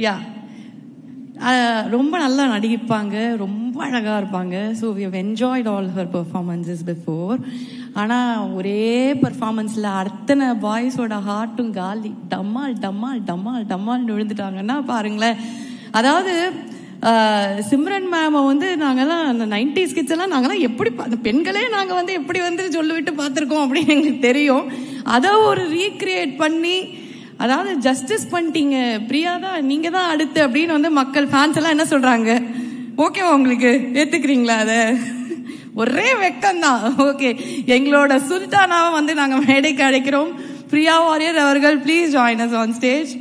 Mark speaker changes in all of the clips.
Speaker 1: யா, ரொம்ப நல்லா நடிப்பாங்க, ரொம்ப அழகாக இருப்பாங்க. So we have enjoyed all her performances before. ஆனால் ஒரே பெர்ஃபார்மன்ஸில் அத்தனை பாய்ஸோட ஹார்ட்டும் காலி, டம்மால் டம்மால் டம்மால் டம்மால்னு விழுந்துட்டாங்கன்னா பாருங்களேன். அதாவது சிம்ரன் மேமை வந்து நாங்கெல்லாம் அந்த 90s கிட்ஸ் எல்லாம் நாங்கெல்லாம் எப்படி அந்த பெண்களே நாங்கள் வந்து எப்படி வந்து சொல்லிவிட்டு பார்த்துருக்கோம் அப்படின்னு எங்களுக்கு தெரியும். அதை ஒரு ரீக்ரியேட் பண்ணி, அதாவது ஜஸ்டிஸ் பண்ணிட்டீங்க பிரியா தான், நீங்க தான் அடுத்து அப்படின்னு வந்து மக்கள் ஃபேன்ஸ் எல்லாம் என்ன சொல்றாங்க? ஓகேவா உங்களுக்கு? ஏத்துக்கிறீங்களா? அதை ஒரே வெக்கம்தான். ஓகே, எங்களோட சுல்தானாவை வந்து நாங்கள் மேடைக்கு அழைக்கிறோம். பிரியா வாரியர் அவர்கள், please join us on stage.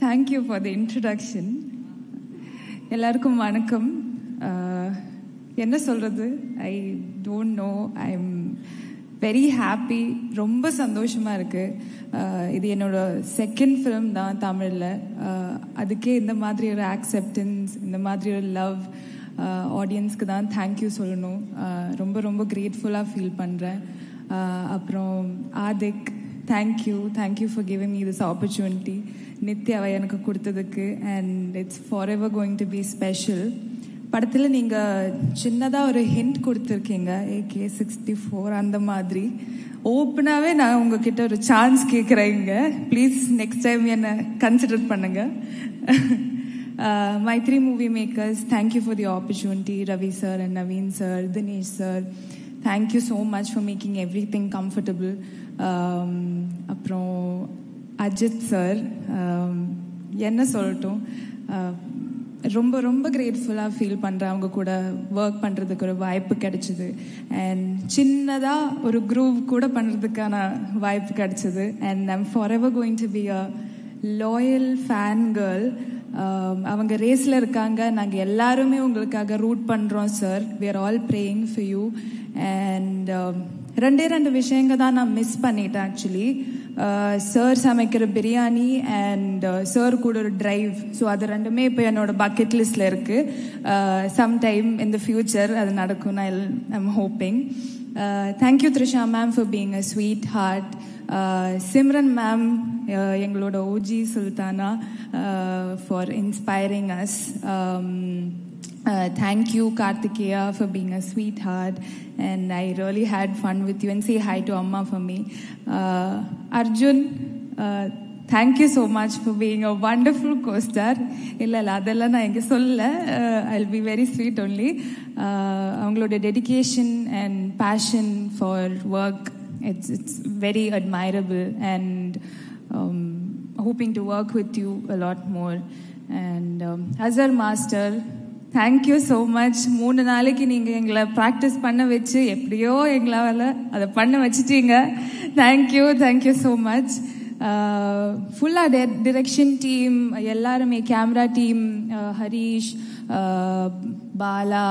Speaker 2: Thank you for the introduction. எல்லாருக்கும் வணக்கம். என்ன சொல்றது, I don't know. I am very happy. ரொம்ப சந்தோஷமா இருக்கு. இது என்னோட செகண்ட் ஃபிலிம் தான் தமிழில். அதுக்கே இந்த மாதிரி ஒரு ஆக்செப்டன்ஸ், இந்த மாதிரி ஒரு லவ் ஆடியன்ஸ்க்கு தான் தேங்க்யூ சொல்லணும். ரொம்ப ரொம்ப கிரேட்ஃபுல்லாக ஃபீல் பண்ணுறேன். அப்புறம் Adhik, thank you for giving me this opportunity. நித்யாவை எனக்கு கொடுத்ததுக்கு. And it's forever going to be special. படத்தில் நீங்கள் சின்னதாக ஒரு ஹிண்ட் கொடுத்துருக்கீங்க, AK-64 அந்த மாதிரி. ஓப்பனாகவே நான் உங்ககிட்ட ஒரு சான்ஸ் கேட்குறேங்க. ப்ளீஸ் நெக்ஸ்ட் டைம் என்னை கன்சிடர் பண்ணுங்க. Mythri movie makers, thank you for the opportunity. Ravi sir and Naveen sir, Dinesh sir, thank you so much for making everything comfortable. அப்புறம் அஜித் சார், என்ன சொல்லட்டும், ரொம்ப ரொம்ப கிரேட்ஃபுல்லாக ஃபீல் பண்ணுறேன். அவங்க கூட ஒர்க் பண்ணுறதுக்கு ஒரு வாய்ப்பு கிடைச்சிது. அண்ட் சின்னதாக ஒரு குரூவ் கூட பண்ணுறதுக்கான வாய்ப்பு கிடைச்சிது. And I'm forever going to be a loyal fan girl. அவங்க ரேஸில் இருக்காங்க, நாங்கள் எல்லாருமே உங்களுக்காக ரூட் பண்ணுறோம் sir. We are all praying for you. And ரெண்டு விஷயங்க தான் நான் மிஸ் பண்ணிட்டேன் ஆக்சுவலி. சார் சமைக்கிற பிரியாணி அண்ட் சார் கூட ஒரு டிரைவ். ஸோ அது ரெண்டுமே இப்போ என்னோட பக்கெட் லிஸ்டில் இருக்குது. சம்டைம் இன் த ஃபியூச்சர் அது நடக்கும், I'm hoping. Thank you Trisha ma'am for being a sweetheart. Simran ma'am, எங்களோட OG Sultana, for inspiring us. Thank you Karthikeya for being a sweetheart, and I really had fun with you. And say hi to Amma for me. Arjun, thank you so much for being a wonderful co-star. illa adella na enga solla, I'll be very sweet only. avangaloda dedication and passion for work, it's very admirable, and hoping to work with you a lot more. And Azhar Master, thank you so much. 3 நாளைக்கு நீங்கள் எங்களை practice பண்ண வச்சு எப்படியோ எங்களால் அதை பண்ண வச்சுட்டீங்க. Thank you so much. ஃபுல்லாக டிரெக்ஷன் டீம் எல்லாருமே, camera team, Harish, Bala,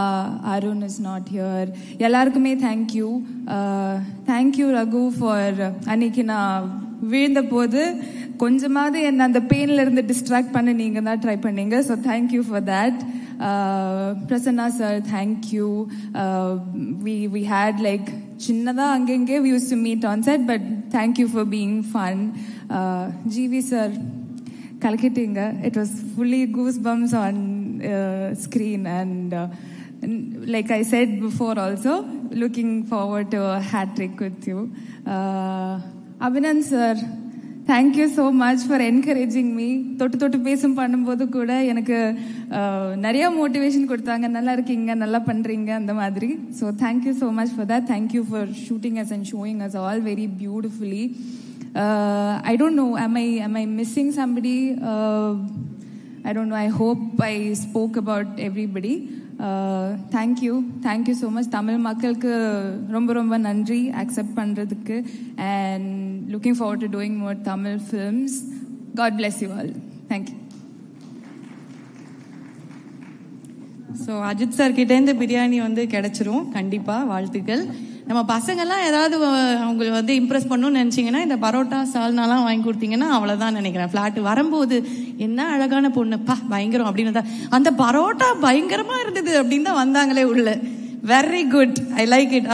Speaker 2: Arun is not here, எல்லாருக்குமே தேங்க்யூ ரகு ஃபார் அன்னைக்கு நான் விழுந்த போது கொஞ்சமாவது என்ன அந்த பெயின்ல இருந்து டிஸ்ட்ராக்ட் பண்ண நீங்க தான் ட்ரை பண்ணீங்க. So thank you for that. Prasanna sir, thank you. We had like chinnada angenge we used to meet on set, but thank you for being fun. GV sir, kalkittinga, it was fully goosebumps on screen, and like I said before also, looking forward to a hat trick with you. Abhinan sir, thank you so much for encouraging me. தொட்டு பேசும் பண்ணும்போது கூட எனக்கு நிறைய motivation கொடுத்தாங்க. நல்லா இருக்கீங்க, நல்லா பண்ணுறீங்க, அந்த மாதிரி. So thank you so much for that. Thank you for shooting us and showing as all very beautifully. I don't know, am I missing somebody? I don't know. I hope I spoke about everybody. Thank you so much. Tamil மக்களுக்கு ரொம்ப ரொம்ப நன்றி accept பண்ணுறதுக்கு. And looking forward to doing more Tamil films. God bless you all. Thank you.
Speaker 1: So Ajith sir கிட்டேருந்து பிரியாணி வந்து கிடைச்சிரும் கண்டிப்பாக. வாழ்த்துக்கள். நம்ம பசங்கள்லாம் ஏதாவது அவங்களை வந்து இம்ப்ரெஸ் பண்ணணும்னு நினைச்சீங்கன்னா இந்த பரோட்டா சால்னாலாம் வாங்கி கொடுத்தீங்கன்னா அவ்வளவுதான் நினைக்கிறேன். பிளாட் வரும்போது என்ன அழகான பொண்ணுப்பா பயங்கரம் அப்படின்னு அந்த பரோட்டா பயங்கரமா இருந்தது அப்படின்னு தான் வந்தாங்களே உள்ள. Very good, I like it.